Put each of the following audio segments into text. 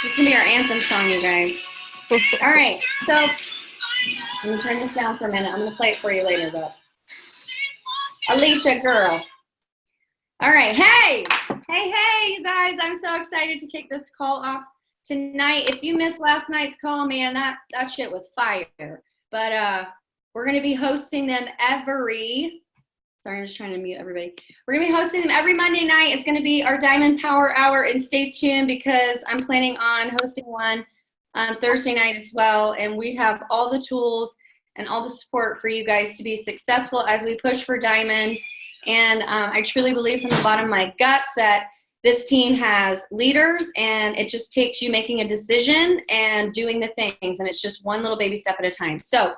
This is going to be our anthem song, you guys. All right, so I'm going to turn this down for a minute. I'm going to play it for you later, but Alicia, girl. All right, hey, you guys. I'm so excited to kick this call off tonight. If you missed last night's call, man, that shit was fire. But we're going to be hosting them sorry, I'm just trying to mute everybody. We're going to be hosting them every Monday night. It's going to be our Diamond Power Hour, and stay tuned because I'm planning on hosting one on Thursday night as well, and we have all the tools and all the support for you guys to be successful as we push for Diamond. And I truly believe from the bottom of my guts that this team has leaders, and it just takes you making a decision and doing the things, and it's just one little baby step at a time. So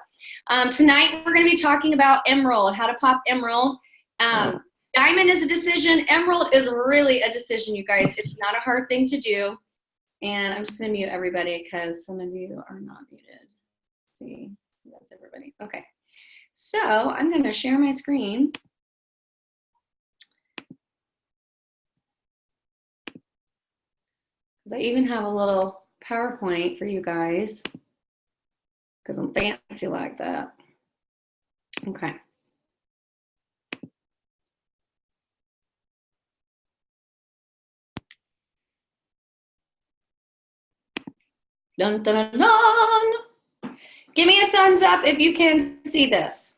tonight we're going to be talking about Emerald, how to pop Emerald. Diamond is a decision. Emerald is really a decision, you guys. It's not a hard thing to do. And I'm just going to mute everybody because some of you are not muted. Let's see, that's everybody. Okay. So I'm going to share my screen. Because I even have a little PowerPoint for you guys because I'm fancy like that. Okay. Dun, dun, dun, dun. Give me a thumbs up if you can see this.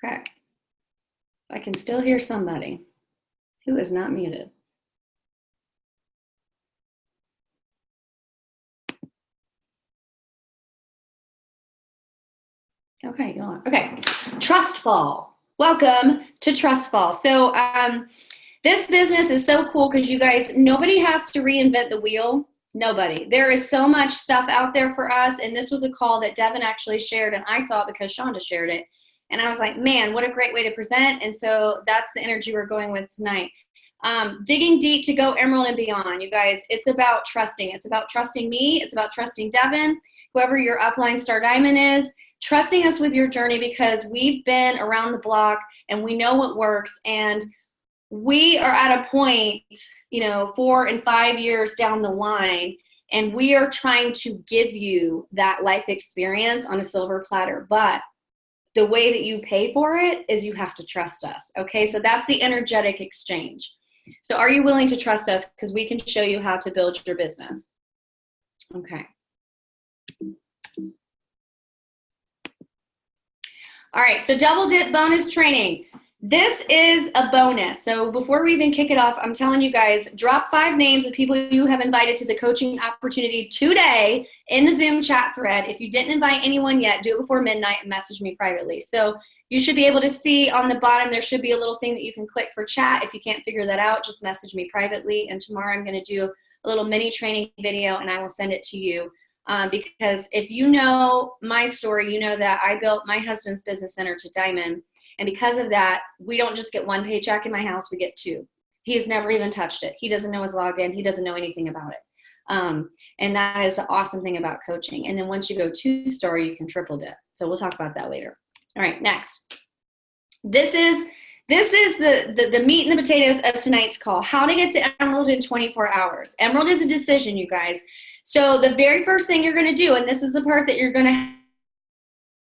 Okay. I can still hear somebody who is not muted. Okay, you are. Okay, Trust Fall. Welcome to Trust Fall. So this business is so cool because you guys, nobody has to reinvent the wheel. Nobody. There is so much stuff out there for us, and this was a call that Devin actually shared, and I saw it because Shonda shared it. And I was like, man, what a great way to present. And so that's the energy we're going with tonight. Digging deep to go Emerald and beyond, you guys. It's about trusting. It's about trusting me. It's about trusting Devin, whoever your upline Star Diamond is. Trusting us with your journey because we've been around the block and we know what works, and we are at a point, 4 and 5 years down the line, and we are trying to give you that life experience on a silver platter. But the way that you pay for it is you have to trust us. Okay, so that's the energetic exchange. So are you willing to trust us? Because we can show you how to build your business. Okay. All right, so double dip bonus training. This is a bonus. So before we even kick it off, I'm telling you guys, drop 5 names of people you have invited to the coaching opportunity today in the Zoom chat thread. If you didn't invite anyone yet, do it before midnight and message me privately. So you should be able to see on the bottom, there should be a little thing that you can click for chat. If you can't figure that out, just message me privately. And tomorrow I'm going to do a little mini training video and I will send it to you. Because if you know my story, you know that I built my husband's business center to Diamond. And because of that, we don't just get 1 paycheck in my house, we get 2. He has never even touched it. He doesn't know his login. He doesn't know anything about it. And that is the awesome thing about coaching. And then once you go 2-star, you can triple dip. So we'll talk about that later. All right, next. This is the meat and the potatoes of tonight's call. How to get to Emerald in 24 hours. Emerald is a decision, you guys. So the very first thing you're going to do, and this is the part that you're going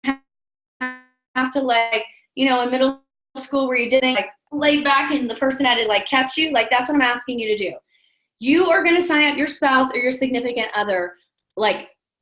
to have to in middle school where you didn't lay back and the person had to catch you, that's what I'm asking you to do. You are going to sign up your spouse or your significant other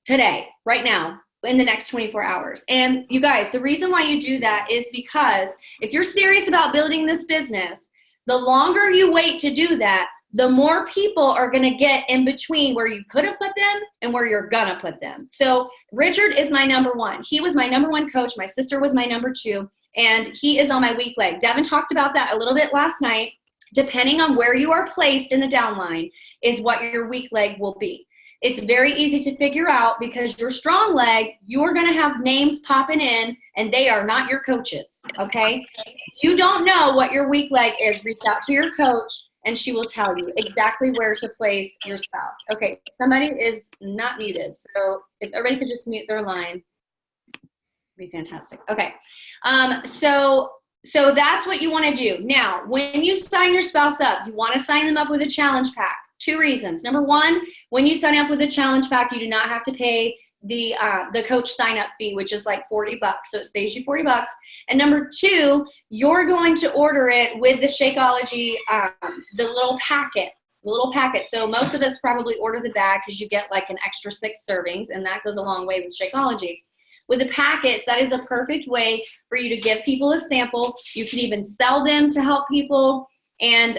today, right now, in the next 24 hours. And you guys, the reason why you do that is because if you're serious about building this business, the longer you wait to do that, the more people are going to get in between where you could have put them and where you're going to put them. So Richard is my number 1. He was my number 1 coach. My sister was my number 2, and he is on my weak leg. Devin talked about that a little bit last night. Depending on where you are placed in the downline is what your weak leg will be. It's very easy to figure out because your strong leg, you're going to have names popping in, and they are not your coaches, okay? You don't know what your weak leg is. Reach out to your coach, and she will tell you exactly where to place your spouse. Okay, somebody is not muted, so if everybody could just mute their line, it'd be fantastic. Okay, so that's what you want to do. Now, when you sign your spouse up, you want to sign them up with a challenge pack. 2 reasons. Number 1, when you sign up with the challenge pack, you do not have to pay the coach sign up fee, which is like $40. So it saves you $40. And number 2, you're going to order it with the Shakeology, the little packets. So most of us probably order the bag because you get like an extra 6 servings, and that goes a long way with Shakeology. With the packets, that is a perfect way for you to give people a sample. You can even sell them to help people and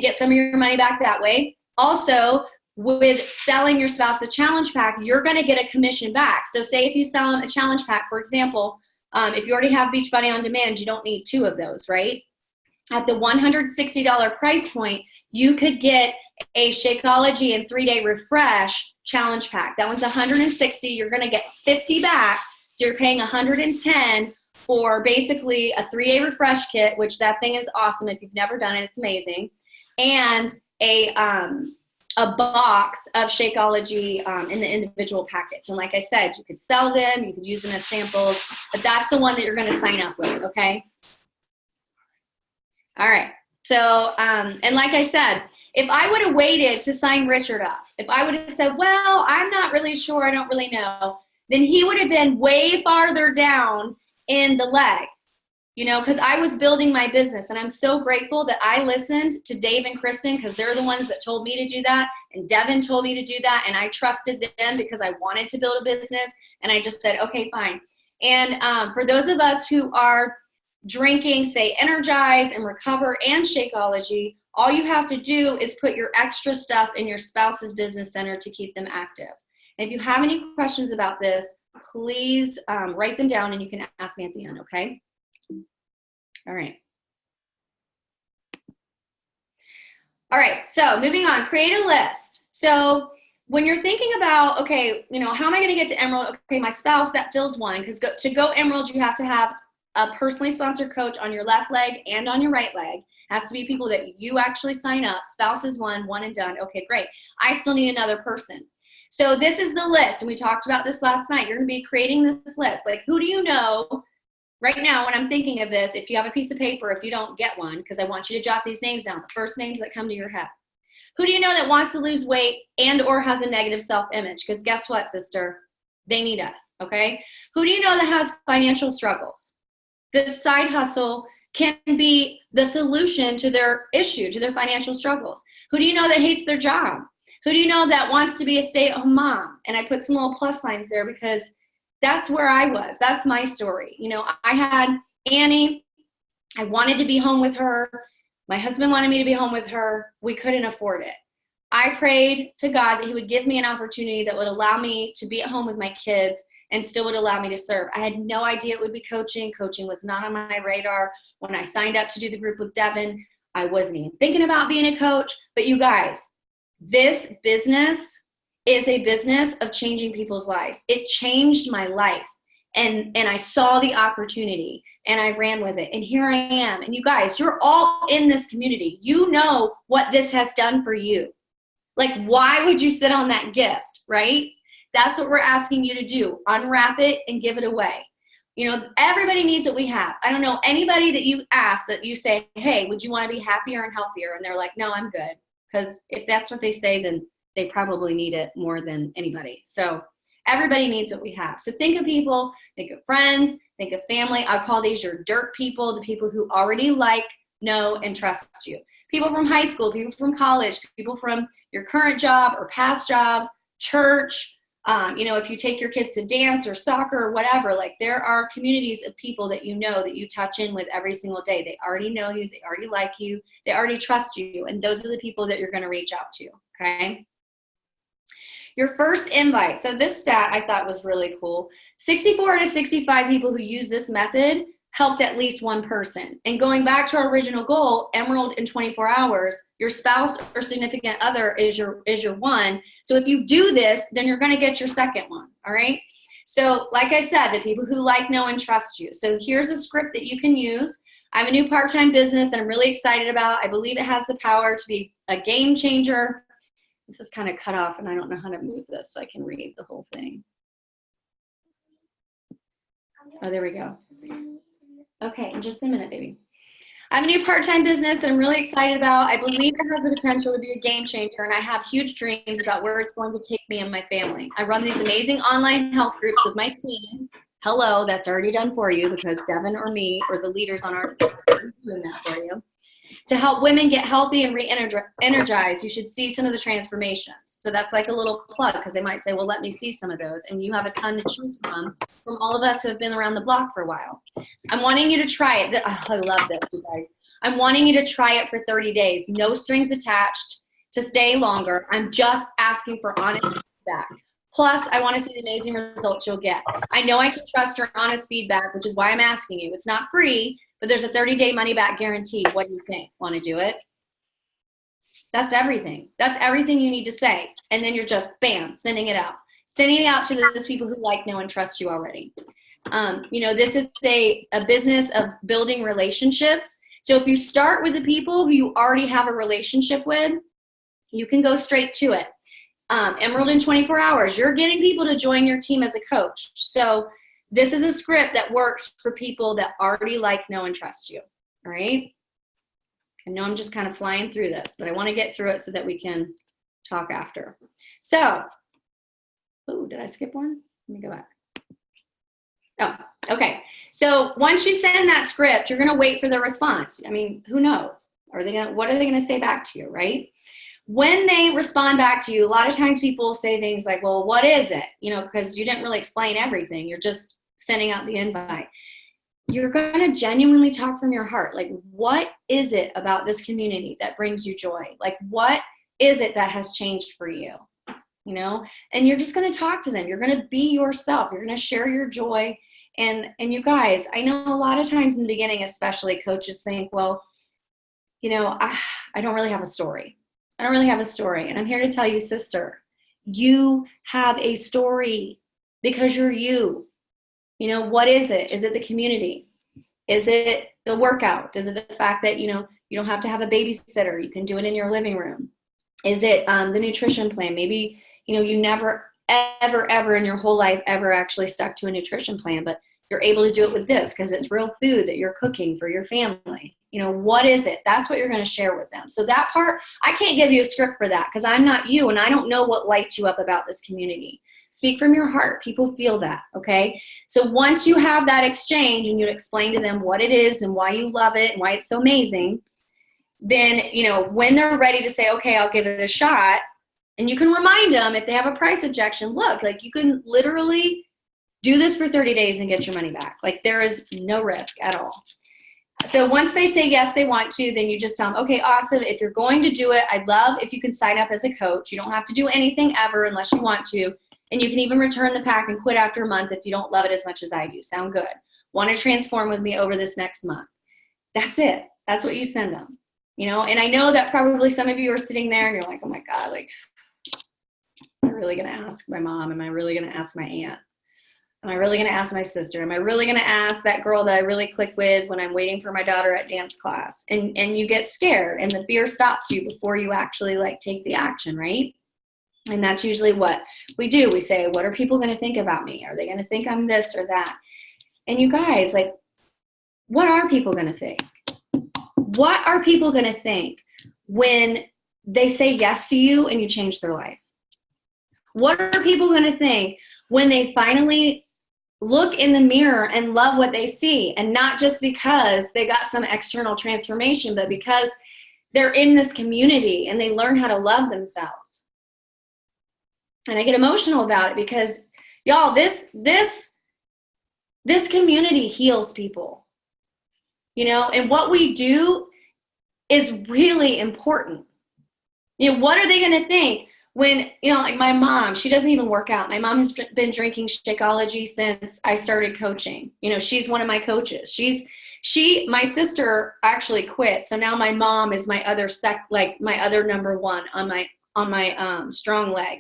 get some of your money back that way. Also, with selling your spouse a challenge pack, you're going to get a commission back. So say if you sell them a challenge pack, for example, if you already have Beachbody On Demand, you don't need 2 of those, right? At the $160 price point, you could get a Shakeology and 3-day refresh challenge pack. That one's $160. You're going to get 50 back. So you're paying $110 for basically a 3-day refresh kit, which that thing is awesome. If you've never done it, it's amazing. And a box of Shakeology in the individual packets. And like I said, you could sell them, you could use them as samples, but that's the one that you're going to sign up with, okay? All right. So, and like I said, if I would have waited to sign Richard up, if I would have said, well, I'm not really sure, I don't really know, then he would have been way farther down in the leg, you know, because I was building my business. And I'm so grateful that I listened to Dave and Kristen, because they're the ones that told me to do that. And Devin told me to do that. And I trusted them because I wanted to build a business. And I just said, okay, fine. And for those of us who are drinking, say, Energize and Recover and Shakeology, all you have to do is put your extra stuff in your spouse's business center to keep them active. And if you have any questions about this, please write them down and you can ask me at the end, okay? All right. All right, so moving on, create a list. So when you're thinking about, okay, you know, how am I gonna get to Emerald? Okay, my spouse, that fills one, because to go Emerald, you have to have a personally sponsored coach on your left leg and on your right leg. It has to be people that you actually sign up. Spouse is one and done. Okay, great. I still need another person. So this is the list, and we talked about this last night. You're gonna be creating this list. Like, who do you know right now when I'm thinking of this? If you have a piece of paper, if you don't, get one, because I want you to jot these names down, the first names that come to your head. Who do you know that wants to lose weight and or has a negative self-image? Because guess what, sister? They need us, okay? Who do you know that has financial struggles? This side hustle can be the solution to their issue, to their financial struggles. Who do you know that hates their job? Who do you know that wants to be a stay-at-home mom? And I put some little plus signs there because that's where I was. That's my story. You know, I had Annie. I wanted to be home with her. My husband wanted me to be home with her. We couldn't afford it. I prayed to God that he would give me an opportunity that would allow me to be at home with my kids and still would allow me to serve. I had no idea it would be coaching. Coaching was not on my radar. When I signed up to do the group with Devin, I wasn't even thinking about being a coach. But you guys, this business is a business of changing people's lives. It changed my life. And I saw the opportunity and I ran with it. And here I am. And you guys, you're all in this community. You know what this has done for you. Like, why would you sit on that gift, right? That's what we're asking you to do. Unwrap it and give it away. You know, everybody needs what we have. I don't know anybody that you ask that you say, hey, would you want to be happier and healthier? And they're like, no, I'm good. Because if that's what they say, then they probably need it more than anybody. So everybody needs what we have. So think of people, think of friends, think of family. I call these your dirt people, the people who already like, know, and trust you. People from high school, people from college, people from your current job or past jobs, church. You know, if you take your kids to dance or soccer or whatever, like there are communities of people that you know that you touch in with every single day. They already know you, they already like you, they already trust you, and those are the people that you're going to reach out to, okay? Your first invite. So this stat I thought was really cool. 64 to 65 people who use this method helped at least one person. And going back to our original goal, Emerald in 24 hours, your spouse or significant other is your one. So if you do this, then you're gonna get your second one, all right? So like I said, the people who like, know, and trust you. So here's a script that you can use. I have a new part-time business that I'm really excited about. I believe it has the power to be a game changer. This is kind of cut off and I don't know how to move this so I can read the whole thing. Oh, there we go. Okay, in just a minute, baby. I have a new part-time business that I'm really excited about. I believe it has the potential to be a game changer, and I have huge dreams about where it's going to take me and my family. I run these amazing online health groups with my team. Hello, that's already done for you because Devin or me or the leaders on our team are doing that for you. To help women get healthy and re-energized, you should see some of the transformations. So that's like a little plug because they might say, well, let me see some of those. And you have a ton to choose from all of us who have been around the block for a while. I'm wanting you to try it. Oh, I love this, you guys. I'm wanting you to try it for 30 days. No strings attached to stay longer. I'm just asking for honest feedback. Plus, I want to see the amazing results you'll get. I know I can trust your honest feedback, which is why I'm asking you. It's not free, but there's a 30-day money-back guarantee. What do you think? Want to do it? That's everything. That's everything you need to say. And then you're just, bam, sending it out. Sending it out to those people who like, know, and trust you already. This is a business of building relationships. So if you start with the people who you already have a relationship with, you can go straight to it. Emerald in 24 hours, you're getting people to join your team as a coach. So this is a script that works for people that already like, know, and trust you, all right? I know I'm just kind of flying through this, but I want to get through it so that we can talk after. So, did I skip one? Let me go back. Oh, okay. So once you send that script, you're going to wait for the response. I mean, who knows? What are they going to say back to you, right? When they respond back to you, a lot of times people say things like, well, what is it? Because you didn't really explain everything. You're just sending out the invite. You're going to genuinely talk from your heart. Like, what is it about this community that brings you joy? Like, what is it that has changed for you? And you're just going to talk to them. You're going to be yourself. You're going to share your joy. And you guys, I know a lot of times in the beginning, especially, coaches think, well, I don't really have a story. I don't really have a story. And I'm here to tell you, sister, you have a story because you're you. What is it? Is it the community? Is it the workouts? Is it the fact that, you don't have to have a babysitter? You can do it in your living room. Is it the nutrition plan? Maybe, you never, ever in your whole life ever actually stuck to a nutrition plan, but you're able to do it with this because it's real food that you're cooking for your family. What is it? That's what you're going to share with them. So that part, I can't give you a script for that because I'm not you and I don't know what lights you up about this community. Speak from your heart. People feel that, okay? So once you have that exchange and you explain to them what it is and why you love it and why it's so amazing, then, when they're ready to say, okay, I'll give it a shot, and you can remind them if they have a price objection, look, like you can literally do this for 30 days and get your money back. Like there is no risk at all. So once they say yes, they want to, then you just tell them, okay, awesome. If you're going to do it, I'd love if you can sign up as a coach. You don't have to do anything ever unless you want to. And you can even return the pack and quit after a month if you don't love it as much as I do. Sound good? Want to transform with me over this next month? That's it. That's what you send them. And I know that probably some of you are sitting there and you're like, oh my God, like, am I really going to ask my mom? Am I really going to ask my aunt? Am I really going to ask my sister? Am I really going to ask that girl that I really click with when I'm waiting for my daughter at dance class? And you get scared and the fear stops you before you actually take the action, right? And that's usually what we do. We say, what are people going to think about me? Are they going to think I'm this or that? And you guys, what are people going to think? What are people going to think when they say yes to you and you change their life? What are people going to think when they finally look in the mirror and love what they see? And not just because they got some external transformation, but because they're in this community and they learn how to love themselves. And I get emotional about it because, y'all, this community heals people. And what we do is really important. What are they going to think when, like my mom, she doesn't even work out. My mom has been drinking Shakeology since I started coaching. She's one of my coaches. My sister actually quit. So now my mom is my other my other number one on my strong leg.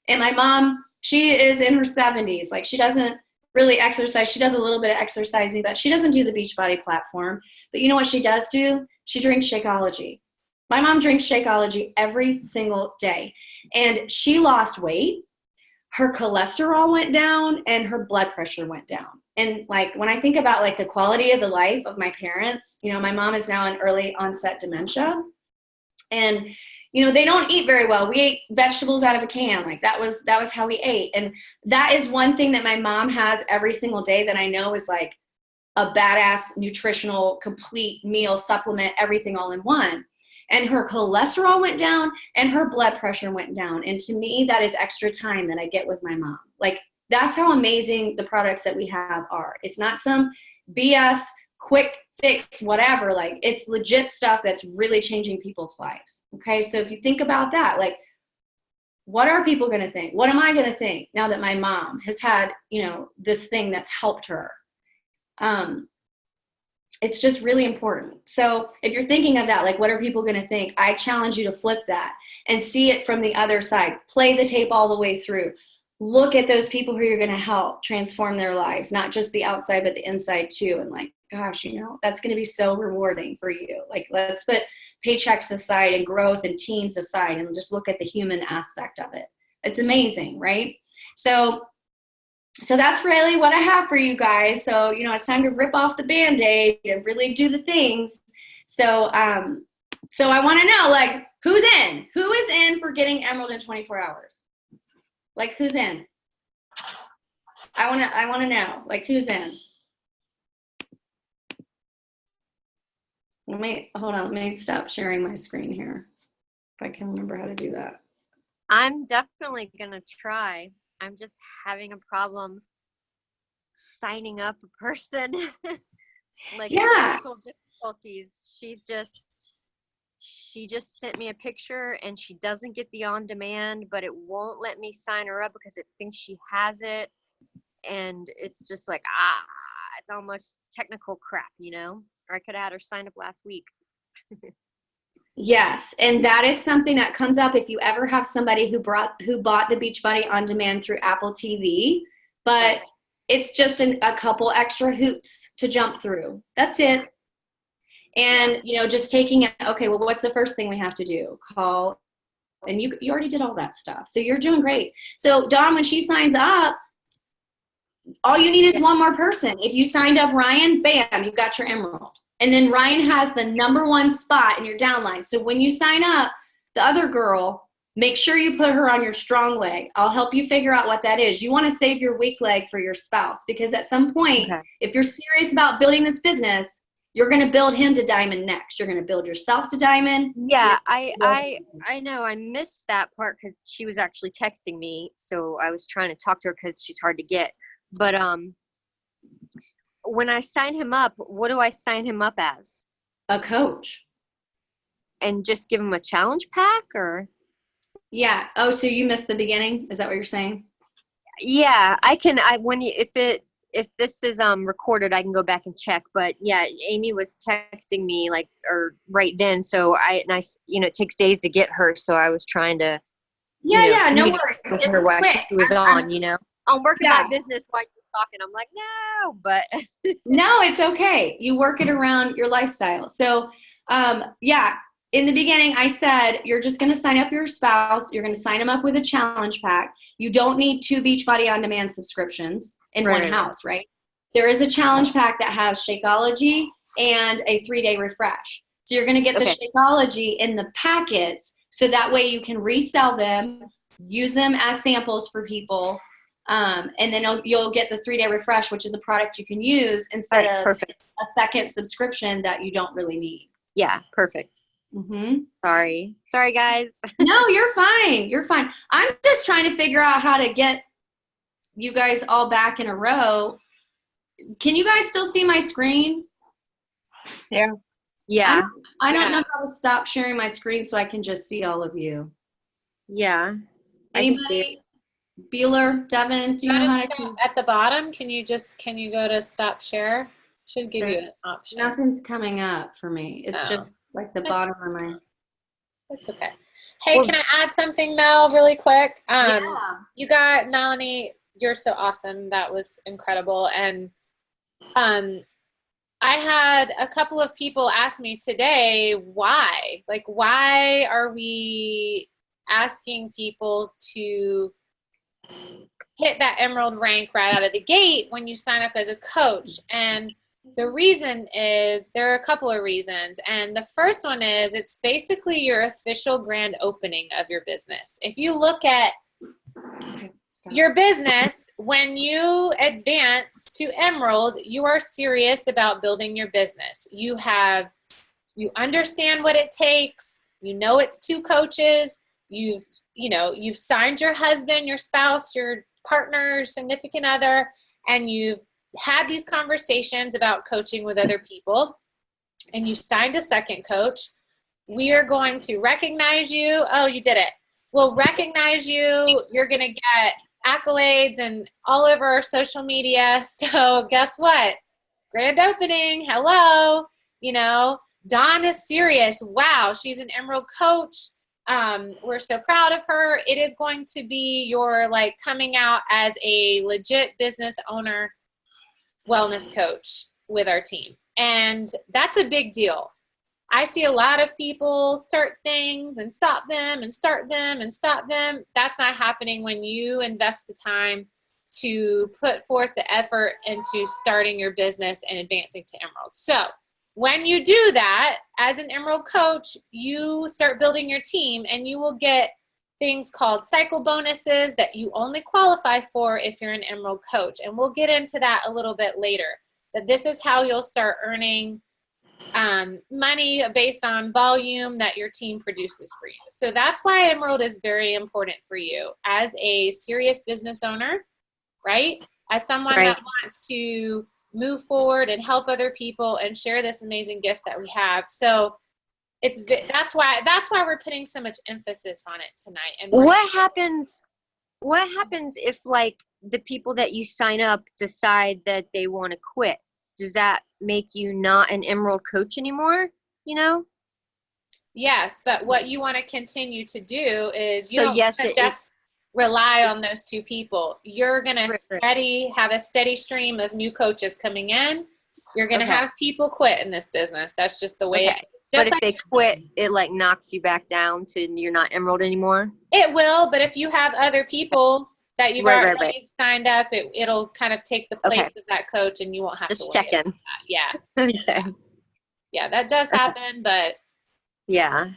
And my mom, she is in her 70s. Like she doesn't really exercise. She does a little bit of exercising, but she doesn't do the Beachbody platform. But you know what she does do? She drinks Shakeology. My mom drinks Shakeology every single day. And she lost weight. Her cholesterol went down and her blood pressure went down. And like, when I think about like the quality of the life of my parents, you know, my mom is now in early onset dementia, and, you know, they don't eat very well. We ate vegetables out of a can. Like that was how we ate. And that is one thing that my mom has every single day that I know is like a badass nutritional complete meal supplement, everything all in one. And her cholesterol went down and her blood pressure went down. And to me, that is extra time that I get with my mom. Like, that's how amazing the products that we have are. It's not some BS, quick fix, whatever. Like, it's legit stuff that's really changing people's lives. Okay. So if you think about that, like, what are people going to think? What am I going to think now that my mom has had, you know, this thing that's helped her? It's just really important. So if you're thinking of that, like, what are people going to think? I challenge you to flip that and see it from the other side. Play the tape all the way through. Look at those people who you're going to help transform their lives, not just the outside, but the inside too. And like, gosh, you know, that's going to be so rewarding for you. Like, let's put paychecks aside and growth and teams aside and just look at the human aspect of it. It's amazing, right? So that's really what I have for you guys. So, you know, it's time to rip off the Band-Aid and really do the things. So I want to know, like, who's in? Who is in for getting Emerald in 24 hours? Like, who's in? I want to know, like, who's in? Hold on, let me stop sharing my screen here. If I can remember how to do that. I'm definitely going to try. I'm just having a problem signing up a person. Like, technical difficulties. She just sent me a picture and she doesn't get the on demand, but it won't let me sign her up because it thinks she has it. And it's just like, it's almost technical crap, you know? Or I could have had her sign up last week. Yes, and that is something that comes up if you ever have somebody who bought the Beachbody on demand through Apple TV, but it's just a couple extra hoops to jump through. That's it. And, you know, just taking it, okay, well, what's the first thing we have to do? Call, and you already did all that stuff. So you're doing great. So Dawn, when she signs up, all you need is one more person. If you signed up Ryan, bam, you've got your Emerald. And then Ryan has the #1 spot in your downline. So when you sign up, the other girl, make sure you put her on your strong leg. I'll help you figure out what that is. You want to save your weak leg for your spouse, because at some point, if you're serious about building this business, you're going to build him to diamond next. You're going to build yourself to diamond. Yeah, I know. I missed that part because she was actually texting me. So I was trying to talk to her because she's hard to get. But when I sign him up, what do I sign him up as? A coach. And just give him a challenge pack, or? Yeah. Oh, so you missed the beginning? Is that what you're saying? Yeah, if this is recorded, I can go back and check. But yeah, Amy was texting me right then. So it takes days to get her. So I was trying to. Yeah, no worries. With her while she was on, I'm working my business while you're talking. I'm like, no, but. No, it's okay. You work it around your lifestyle. So, in the beginning, I said, you're just going to sign up your spouse. You're going to sign them up with a challenge pack. You don't need 2 Beachbody On Demand subscriptions in one house, right? There is a challenge pack that has Shakeology and a 3-day refresh. So you're going to get the Shakeology in the packets, so that way you can resell them, use them as samples for people, and then you'll get the 3-day refresh, which is a product you can use instead of a second subscription that you don't really need. Yeah, perfect. Mm-hmm. Sorry guys. No, you're fine. You're fine. I'm just trying to figure out how to get you guys all back in a row. Can you guys still see my screen? Yeah. I don't know how to stop sharing my screen so I can just see all of you. Yeah. Anybody? Beeler, Devin, do you know how to? At the bottom, can you go to stop share? Should give you an option. Nothing's coming up for me. It's just like the bottom of my. That's okay. Hey, can I add something, Mel, really quick? You got Melanie. You're so awesome. That was incredible. And I had a couple of people ask me today why. Like, why are we asking people to hit that Emerald rank right out of the gate when you sign up as a coach. And the reason is, there are a couple of reasons. And the first one is, it's basically your official grand opening of your business. If you look at your business, when you advance to Emerald, you are serious about building your business. You understand what it takes. You know it's 2 coaches. You've signed your husband, your spouse, your partner, your significant other, and you've had these conversations about coaching with other people, and you signed a second coach. We are going to recognize you. Oh, you did it. We'll recognize you. You're going to get accolades and all over our social media. So guess what? Grand opening. Hello. Dawn is serious. Wow. She's an Emerald coach. We're so proud of her. It is going to be your coming out as a legit business owner, wellness coach with our team. And that's a big deal. I see a lot of people start things and stop them and start them and stop them. That's not happening when you invest the time to put forth the effort into starting your business and advancing to Emerald. So when you do that as an Emerald coach, you start building your team, and you will get things called cycle bonuses that you only qualify for if you're an Emerald coach. And we'll get into that a little bit later. But this is how you'll start earning money based on volume that your team produces for you. So that's why Emerald is very important for you as a serious business owner, right? As someone that wants to move forward and help other people and share this amazing gift that we have. So that's why we're putting so much emphasis on it tonight. And what happens if the people that you sign up decide that they want to quit? Does that make you not an Emerald coach anymore? Yes, but what you want to continue to do is don't just rely on those 2 people. You're going to have a steady stream of new coaches coming in. You're going to have people quit in this business. That's just the way it is. But if they quit, it knocks you back down to you're not Emerald anymore? It will, but if you have other people that you've already signed up, it'll kind of take the place of that coach, and you won't have to worry check in. about that. Yeah. Okay. Yeah, that does happen, but yeah.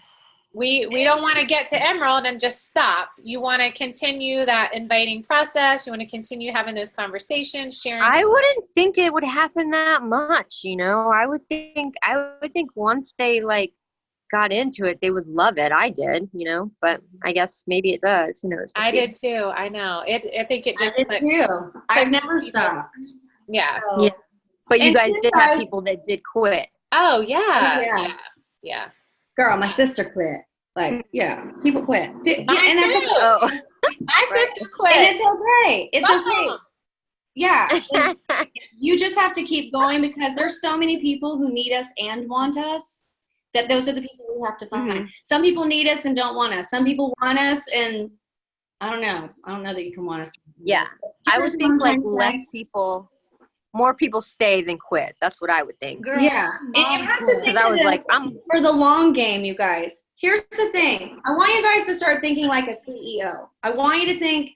We don't want to get to Emerald and just stop. You want to continue that inviting process. You want to continue having those conversations, sharing. I wouldn't think it would happen that much, I would think once they got into it, they would love it. I did, but I guess maybe it does. Who knows? I did too. I know. I think it just clicks. Too. I've never stopped. Yeah. So. Yeah. But you guys did have people that did quit. Oh yeah. Yeah. Girl, my sister quit. People quit. My sister quit. And it's okay. It's okay. Yeah. You just have to keep going, because there's so many people who need us and want us, that those are the people we have to find. Mm-hmm. Some people need us and don't want us. Some people want us, and I don't know that you can want us. Yeah. I would think more people stay than quit. That's what I would think. Girl, yeah. And you have to think, because I was I'm for the long game, you guys. Here's the thing. I want you guys to start thinking like a CEO. I want you to think,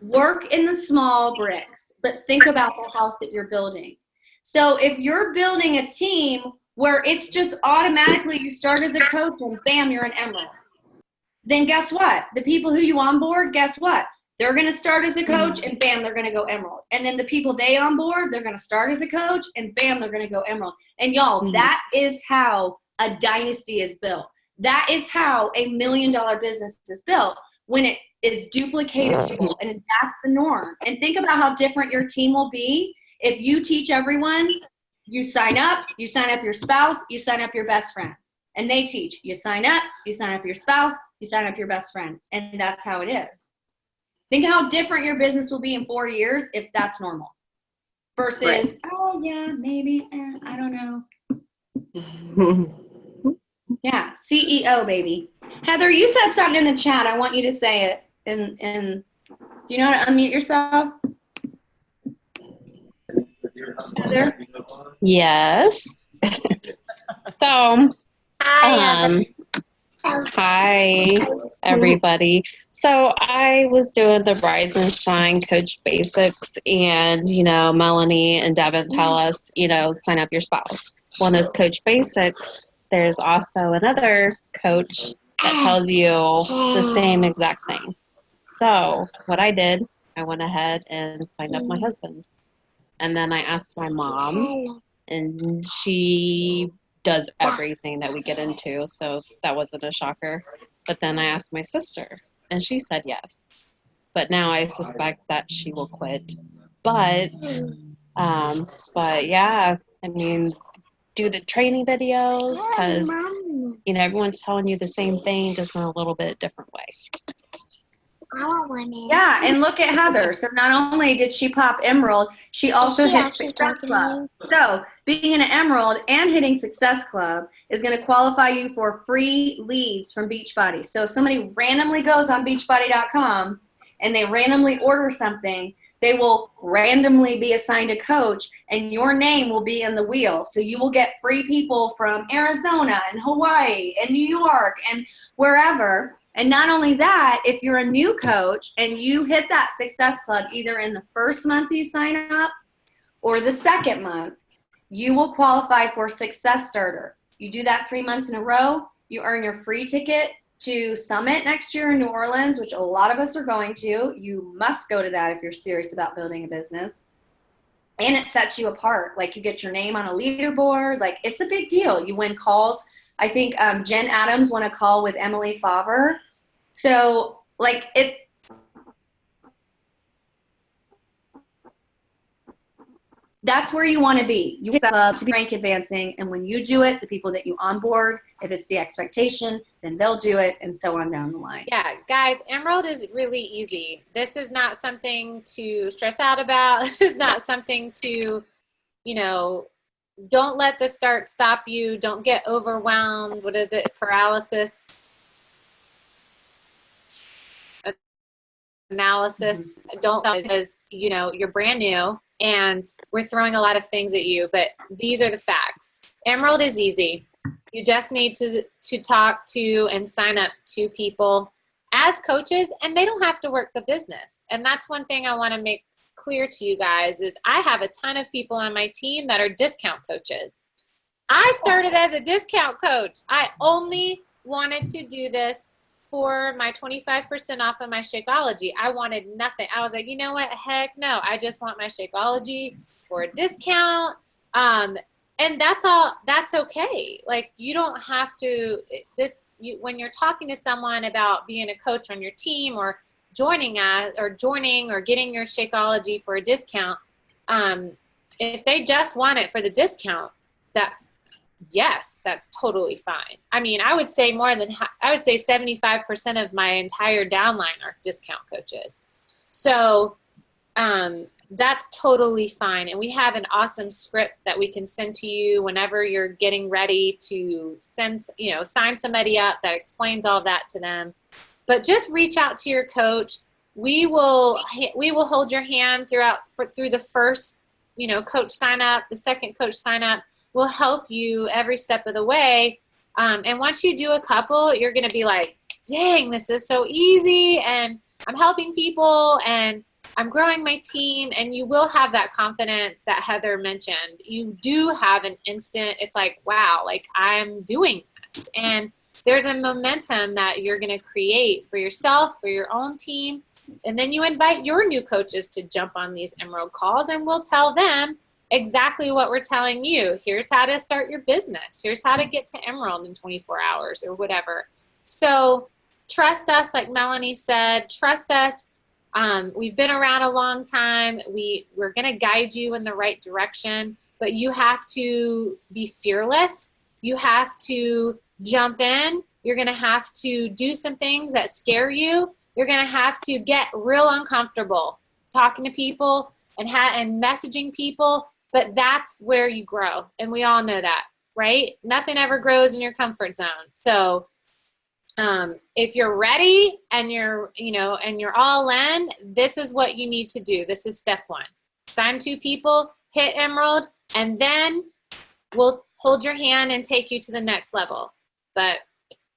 work in the small bricks, but think about the house that you're building. So if you're building a team where it's just automatically you start as a coach and bam, you're an Emerald, then guess what? The people who you onboard, guess what? They're going to start as a coach and bam, they're going to go Emerald. And then the people they onboard, they're going to start as a coach and bam, they're going to go Emerald. And y'all, that is how a dynasty is built. That is how $1 million business is built, when it is duplicatable, and that's the norm. And think about how different your team will be if you teach everyone, you sign up your spouse, you sign up your best friend. And they teach, you sign up your spouse, you sign up your best friend. And that's how it is. Think how different your business will be in 4 years if that's normal. Versus, oh yeah, maybe, I don't know. Yeah, CEO, baby. Heather, you said something in the chat. I want you to say it. And do you know how to unmute yourself? Heather? Yes. So, hi, Hi, everybody. So I was doing the Rise and Shine Coach Basics, and Melanie and Devin tell us, sign up your spouse. One is Coach Basics. There's also another coach that tells you the same exact thing. So what I did, I went ahead and signed up my husband, and then I asked my mom, and she does everything that we get into, so that wasn't a shocker. But then I asked my sister, and she said yes. But now I suspect that she will quit. But, but yeah, I mean, do the training videos because everyone's telling you the same thing, just in a little bit different way. Yeah, and look at Heather. So not only did she pop Emerald, she also hit Success Club. So being an Emerald and hitting Success Club is going to qualify you for free leads from Beachbody. So if somebody randomly goes on beachbody.com and they randomly order something, they will randomly be assigned a coach, and your name will be in the wheel. So you will get free people from Arizona and Hawaii and New York and wherever. And not only that, if you're a new coach and you hit that Success Club either in the first month you sign up or the second month, you will qualify for Success Starter. You do that 3 months in a row, you earn your free ticket to Summit next year in New Orleans, which a lot of us are going to. You must go to that if you're serious about building a business. And it sets you apart. Like, you get your name on a leaderboard. Like, it's a big deal. You win calls. I think Jen Adams won a call with Emily Favre. So, like, that's where you want to be. You love to be rank advancing, and when you do it, the people that you onboard, if it's the expectation, then they'll do it, and so on down the line. Yeah, guys, Emerald is really easy. This is not something to stress out about. It's not something to, don't let the start stop you. Don't get overwhelmed. What is it? Paralysis analysis. Don't, because you're brand new and we're throwing a lot of things at you, but these are the facts. Emerald is easy. You just need to talk to and sign up to people as coaches, and they don't have to work the business. And that's one thing I want to make clear to you guys is I have a ton of people on my team that are discount coaches. I started as a discount coach. I only wanted to do this for my 25% off of my Shakeology. I wanted nothing. I was like, you know what? Heck no. I just want my Shakeology for a discount. And that's all. That's okay. Like, you don't have to, when you're talking to someone about being a coach on your team or joining or getting your Shakeology for a discount, if they just want it for the discount, that's totally fine. I mean, I would say 75% of my entire downline are discount coaches. So that's totally fine. And we have an awesome script that we can send to you whenever you're getting ready to sign somebody up that explains all that to them. But just reach out to your coach. We will hold your hand through the first, coach sign up, the second coach sign up. We'll help you every step of the way. And once you do a couple, you're going to be like, dang, this is so easy. And I'm helping people and I'm growing my team. And you will have that confidence that Heather mentioned. You do have an instant, it's like, wow, like, I'm doing this. And there's a momentum that you're going to create for yourself, for your own team. And then you invite your new coaches to jump on these Emerald calls, and we'll tell them exactly what we're telling you. Here's how to start your business. Here's how to get to Emerald in 24 hours or whatever. So trust us, like Melanie said, trust us. We've been around a long time. We're going to guide you in the right direction, but you have to be fearless. You have to jump in. You're going to have to do some things that scare you. You're going to have to get real uncomfortable talking to people and messaging people. But that's where you grow. And we all know that, right? Nothing ever grows in your comfort zone. So if you're ready and you're all in, this is what you need to do. This is step one. Sign 2 people, hit Emerald, and then we'll hold your hand and take you to the next level. But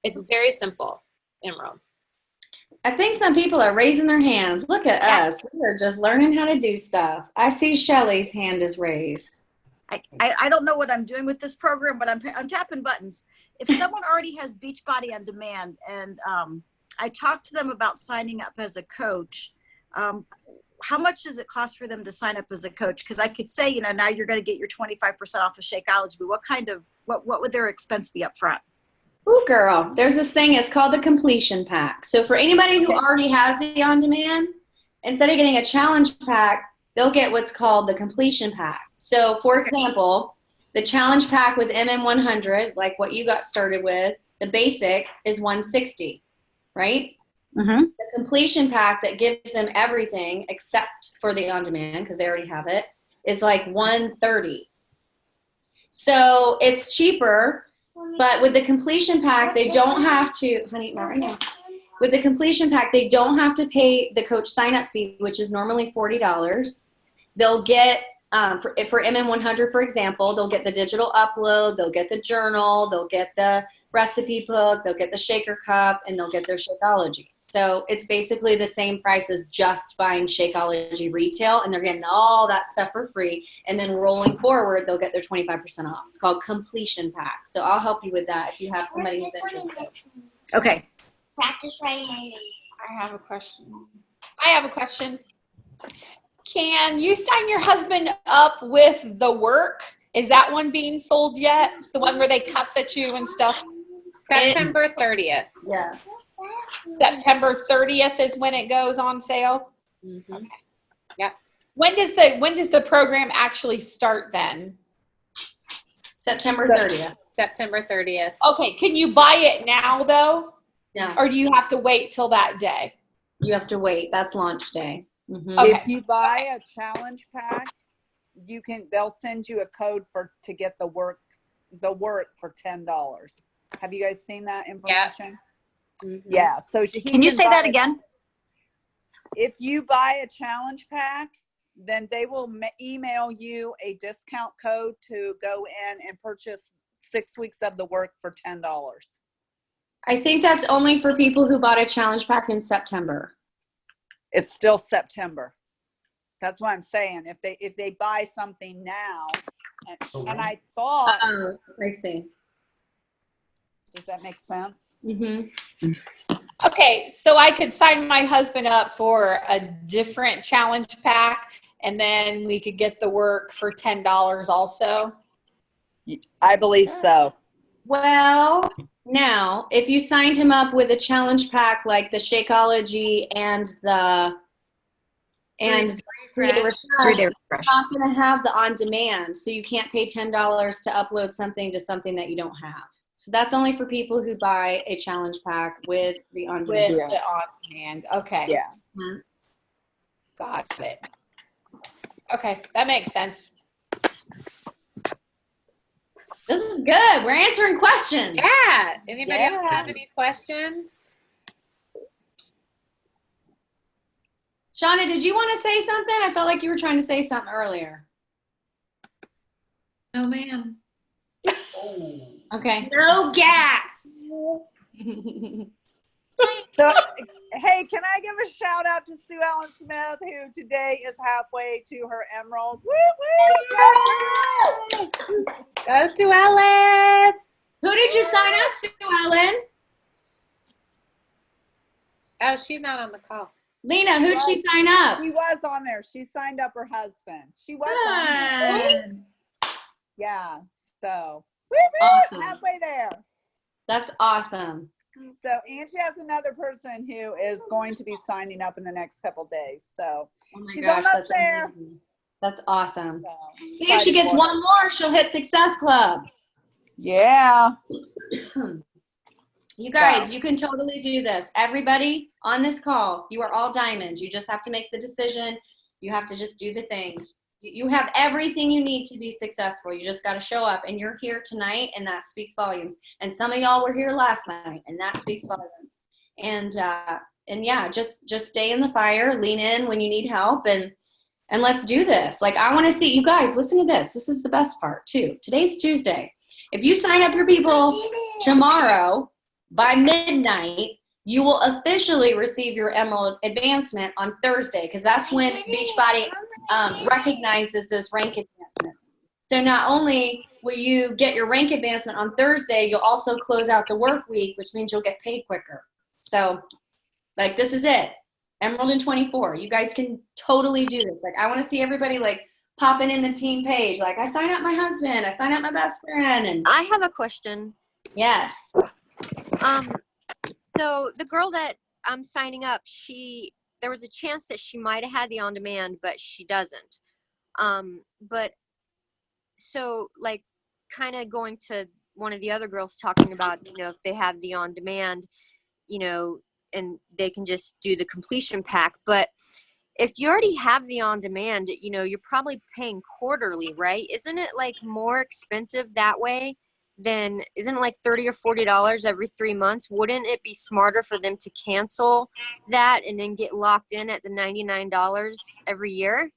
It's very simple, Emerald. I think some people are raising their hands. Look at us. We are just learning how to do stuff. I see Shelly's hand is raised. I don't know what I'm doing with this program, but I'm tapping buttons. If someone already has Beachbody on Demand and I talked to them about signing up as a coach, how much does it cost for them to sign up as a coach? Because I could say, now you're going to get your 25% off of Shakeology, but what would their expense be up front? Ooh, girl, there's this thing, it's called the completion pack. So for anybody who already has the on-demand, instead of getting a challenge pack, they'll get what's called the completion pack. So for example, the challenge pack with MM100, like what you got started with, the basic is $160, right? Mm-hmm. The completion pack that gives them everything except for the on-demand, because they already have it, is like $130. So it's cheaper. But with the completion pack, they don't have to, honey, not right now. With the completion pack, they don't have to pay the coach sign-up fee, which is normally $40. They'll get, for MM100, for example, they'll get the digital upload, they'll get the journal, they'll get the recipe book, they'll get the shaker cup, and they'll get their Shakeology. So it's basically the same price as just buying Shakeology retail, and they're getting all that stuff for free. And then rolling forward, they'll get their 25% off. It's called completion pack. So I'll help you with that if you have somebody who's interested. Okay. Practice writing my name. I have a question. Can you sign your husband up with the work? Is that one being sold yet? The one where they cuss at you and stuff? September 30th. Yes. September 30th is when it goes on sale? Mm-hmm. Okay. Yeah. When does the program actually start then? September 30th. September 30th. Okay. Can you buy it now though? No. Or do you have to wait till that day? You have to wait. That's launch day. Mm-hmm. Okay. If you buy a challenge pack, they'll send you a code to get the work for $10. Have you guys seen that information? Yeah. Mm-hmm. Yeah. So Can you say that again? If you buy a challenge pack, then they will email you a discount code to go in and purchase 6 weeks of the work for $10. I think that's only for people who bought a challenge pack in September. It's still September. That's what I'm saying. If they buy something now, and I thought. Oh, I see. Does that make sense? Mm-hmm. Okay, so I could sign my husband up for a different challenge pack, and then we could get the work for $10 also. I believe so. Well, now, if you signed him up with a challenge pack like the Shakeology and the three-day refresh, you're not going to have the on-demand, so you can't pay $10 to upload something to something that you don't have. So that's only for people who buy a challenge pack with the on-demand. With the on-demand, okay. Yeah. Got it. Okay, that makes sense. This is good. We're answering questions. Yeah. Anybody else have any questions? Shauna, did you want to say something? I felt like you were trying to say something earlier. No, ma'am. Okay. No gas. So, hey, can I give a shout out to Sue Ellen Smith, who today is halfway to her emerald? Woo, woo! Go Sue Ellen. Who did you sign up, Sue Ellen? Oh, she's not on the call. Lena, who'd she sign up? She was on there. She signed up her husband. She was on there. Yeah. So, woo, woo, Awesome. halfway there. That's awesome. So Angie has another person who is going to be signing up in the next couple days. So she's almost that's there. amazing. That's awesome. So, See, if she gets one more, she'll hit Success Club. Yeah. You guys, you can totally do this. Everybody on this call, you are all diamonds. You just have to make the decision. You have to just do the things. You have everything you need to be successful. You just got to show up, and you're here tonight, and that speaks volumes. And some of y'all were here last night, and that speaks volumes. And yeah, just stay in the fire, lean in when you need help, and let's do this. Like, I want to see you guys. Listen to this. This is the best part too. Today's Tuesday. If you sign up your people tomorrow, By midnight, you will officially receive your Emerald advancement on Thursday, because that's when Beachbody recognizes those rank advancements. So not only will you get your rank advancement on Thursday, you'll also close out the work week, which means you'll get paid quicker. So, like, this is it. Emerald in 24. You guys can totally do this. Like, I want to see everybody, like, popping in the team page. Like, I sign up my husband. I sign up my best friend. And I have a question. yes. So the girl that I'm signing up, there was a chance that she might have had the on-demand, but she doesn't. But so, like, kind of going to one of the other girls talking about, you know, if they have the on-demand, you know, and they can just do the completion pack. But if you already have the on-demand, you know, you're probably paying quarterly, right? Isn't it, like, more expensive that way than, isn't it like $30 or $40 every 3 months? Wouldn't it be smarter for them to cancel that and then get locked in at the $99 every year?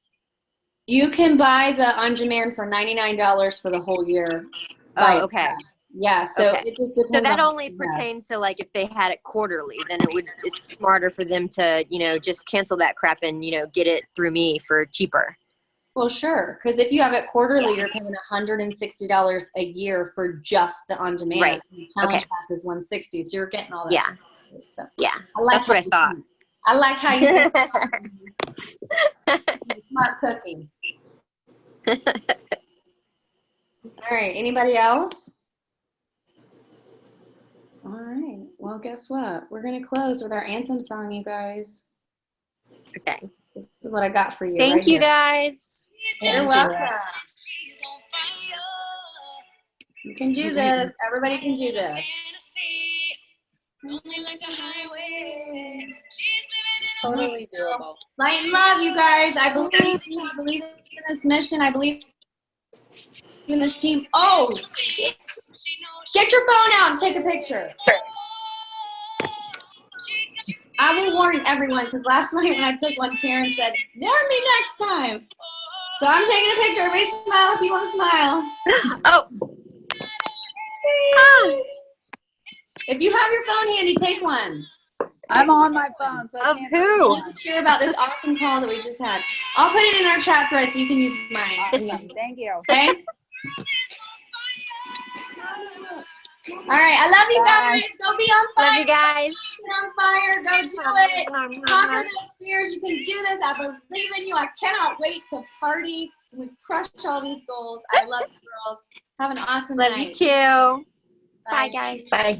You can buy the on-demand for $99 for the whole year. Oh, okay. Yeah, so Okay. it just depends. So that only pertains to, like, if they had it quarterly, then it's smarter for them to, you know, just cancel that crap and, you know, get it through me for cheaper. Well, sure, because if you have it quarterly, you're paying $160 a year for just the on-demand. Right. The challenge pack is $160, so you're getting all that. Yeah. So Yeah. that's what I thought. I like how you smart cooking. All right. Anybody else? All right. Well, guess what? We're going to close with our anthem song, you guys. Okay. This is what I got for you. Thank you, guys. You're welcome. You can do this. Everybody can do this. Totally doable. Light and love, you guys. I believe in you. I believe in this mission. I believe in this team. Oh, shit. Get your phone out and take a picture. I will warn everyone, because last night when I took one, Taryn said, warn me next time. So I'm taking a picture. Everybody smile if you want to smile. Oh. If you have your phone handy, take one. I'm on my phone. So Of who? Share about this awesome call that we just had. I'll put it in our chat thread so you can use mine. Awesome. Thank you. Okay? All right. I love you guys. Go be on fire. Love you guys. Get on fire. Go do it. Conquer those fears. You can do this. I believe in you. I cannot wait to party. We crush all these goals. I love you, girls. Have an awesome night. Love you too. Bye, guys. Bye.